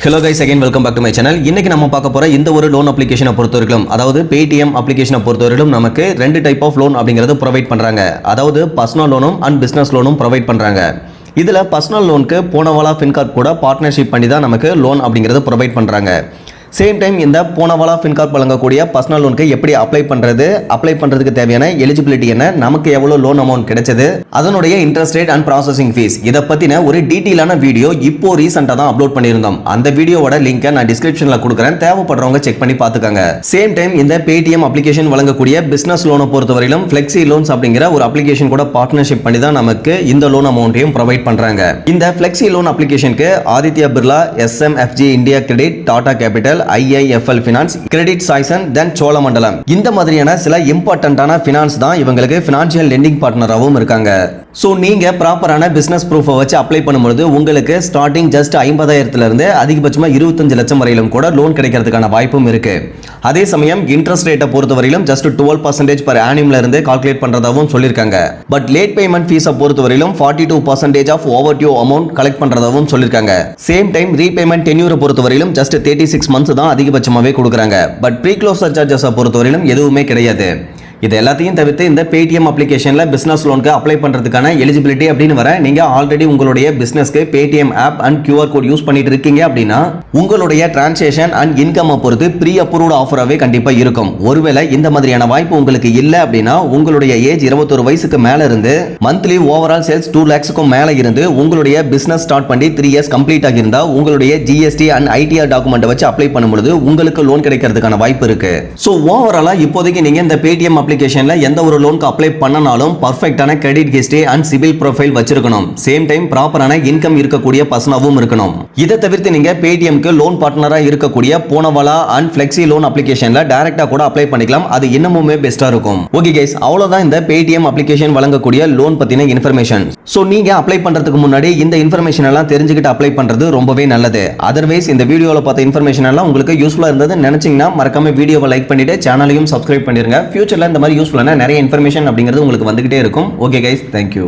Hello guys, again welcome back to my channel. இன்னைக்கு நம்ம பார்க்க போற இந்த ஒரு லோன் அப்ளிகேஷனை பொறுத்தவரைக்கும், அதாவது Paytm அப்ளிகேஷனை பொறுத்தவரைக்கும் நமக்கு ரெண்டு டைப் ஆஃப் லோன் அப்படிங்கறது ப்ரொவைட் பண்றாங்க. அதாவது பர்சனல் லோனும் அண்ட் பிசினஸ் லோனும் ப்ரொவைட் பண்றாங்க. இதுல பர்சனல் லோனுக்கு போனவாலா ஃபின்கார்ப் கூட பார்ட்னர்ஷிப் பண்ணி தான் நமக்கு லோன் அப்படிங்கறது ப்ரொவைட் பண்றாங்க. சேம் டைம் இந்த போனவாலா ஃபின்கார்ப் வழங்கக்கூடிய பர்சனல் லோனுக்கு எப்படி அப்ளை பண்றதுக்கு தேவையான எலிஜிபிலிட்டி என்ன, நமக்கு எவ்வளவு லோன் அமௌண்ட் கிடைச்சது, அதனுடைய interest rate and processing fees, இதை பத்தின ஒரு டீடைலான வீடியோ இப்போ ரீசெண்டா தான் அப்லோட் பண்ணியிருந்தோம். அந்த வீடியோவோட லிங்கை நான் டிஸ்கிரிப்ஷன்ல கொடுக்குறேன், தேவைப்படுறவங்க செக் பண்ணி பார்த்துக்கோங்க. சேம் டைம் இந்த Paytm அப்ளிகேஷன் வழங்கக்கூடிய பிசினஸ் லோனை பொறுத்தவரையிலும் ஃபிளெக்ஸி லோன்ஸ் அப்படிங்கிற ஒரு அப்ளிகேஷன் கூட பார்ட்னர்ஷிப் பண்ணி தான் நமக்கு இந்த லோன் அமௌண்ட்டையும் ப்ரொவைட் பண்றாங்க. இந்த ஃபிளெக்ஸி லோன் அப்ளிகேஷனுக்கு Aditya Birla, SMFG India credit, Tata capital, IIFL Finance, Credit Suisse, then Cholamandalam இந்த மாதிரியான சில இம்பார்ட்டன்ட்டான ஃபினான்ஸ் தான் இவங்களுக்கு ஃபினான்ஷியல் லெண்டிங் பார்ட்னராகவும் இருக்காங்க. ஸோ நீங்கள் ப்ராப்பரான பிஸ்னஸ் ப்ரூஃபை வச்சு அப்ளை பண்ணும்போது உங்களுக்கு ஸ்டார்டிங் ஜஸ்ட் 50,000 இருந்து அதிகபட்சமாக 25 லட்சம் வரையிலும் கூட லோன் கிடைக்கிறதுக்கான வாய்ப்பும் இருக்கு. அதே சமயம் இன்ட்ரெஸ்ட் ரேட்டை பொறுத்தவரையிலும் ஜஸ்ட் 12% per annum இருந்து கால்குலேட் பண்றதாகவும் சொல்லியிருக்காங்க. பட் லேட் பேமெண்ட் ஃபீஸை பொறுத்தவரையிலும் 42% ஆஃப் ஓவர்டியூ அமௌண்ட் கலெக்ட் பண்றதாகவும் சொல்லியிருக்காங்க. சேம் டைம் ரீபேமெண்ட் டென்யூரை பொறுத்தவரையிலும் ஜஸ்ட் 36 months தான் அதிகபட்சமாகவே கொடுக்குறாங்க. பட் ப்ரீ க்ளோசர் சார்ஜஸை பொறுத்தவரையிலும் எதுவுமே கிடையாது. இது எல்லாத்தையும் தவிர்த்து இந்த Paytm அப்ளிகேஷன்ல பிசினஸ் லோனுக்கு அப்ளை பண்றதுக்கான எலிஜிபிலிட்டி அப்படின்னு வர, நீங்க ஆல்ரெடி உங்களுடைய பிசினஸ்க்கு Paytm app and QR code use பண்ணிட்டு இருக்கீங்க அப்படின்னா உங்களுடைய டிரான்சாக்ஷன் அண்ட் இன்கம் பொறுத்து ப்ரீ அப்ரூவ்ட் ஆஃபராகவே கண்டிப்பா இருக்கும். ஒருவேளை இந்த மாதிரியான வாய்ப்பு உங்களுக்கு இல்ல அப்படின்னா உங்களுடைய ஏஜ் 21 வயசுக்கு மேல இருந்து மந்த்லி ஓவரால் சேல்ஸ் 2 lakhsக்கும் மேல இருந்து உங்களுடைய பிசினஸ் ஸ்டார்ட் பண்ணி 3 years கம்ப்ளீட் ஆகியிருந்தா உங்களுடைய GST அண்ட் ITR டாக்குமெண்ட் வச்சு அப்ளை பண்ணும்போது உங்களுக்கு லோன் கிடைக்கிறதுக்கான வாய்ப்பு இருக்கு. ஸோ ஓவராலா இப்போதைக்கு நீங்க இந்த Paytm அப்ளிகேஷன்ல எந்த ஒரு லோனுக்கு அப்ளை பண்ணனாலும் பர்ஃபெக்ட்டான credit history and CIBIL profile வச்சிருக்கணும். சேம் டைம் ப்ராப்பரான இன்கம் இருக்கக்கூடிய பர்சனாவும் இருக்கணும். இதை தவிர்த்து நீங்க Paytmக்கு லோன் பார்ட்னரா இருக்கக்கூடிய போனவாலா அண்ட் ஃபிளெக்ஸி லோன் அப்ளிகேஷன்ல டைரக்டா கூட அப்ளை பண்ணிக்கலாம். அது இன்னமுமே பெஸ்டா இருக்கும். ஓகே கைஸ், அவ்வளவுதான் இந்த Paytm அப்ளிகேஷன் வழங்கக்கூடிய லோன் பத்தின இன்ஃபர்மேஷன். சோ நீங்க அப்ளை பண்றதுக்கு முன்னாடி இந்த இன்ஃபர்மேஷன் எல்லாம் தெரிஞ்சுக்கிட்டு அப்ளை பண்றது ரொம்பவே நல்லது. அதர்வைஸ் இந்த வீடியோல பார்த்த இன்ஃபர்மேஷன் எல்லாம் உங்களுக்கு யூஸ்ஃபுல்லா இருந்தது நினைச்சீங்கன்னா மறக்காம வீடியோவை லைக் பண்ணிட்டு சேனலையும் சப்ஸ்கிரைப் பண்ணிருங்க. ஃபியூச்சர்ல இந்த மாதிரி யூஸ்ஃபுல்லான நிறைய இன்ஃபர்மேஷன் அப்படிங்கிறது உங்களுக்கு வந்துகிட்டே இருக்கும். Okay guys, thank you.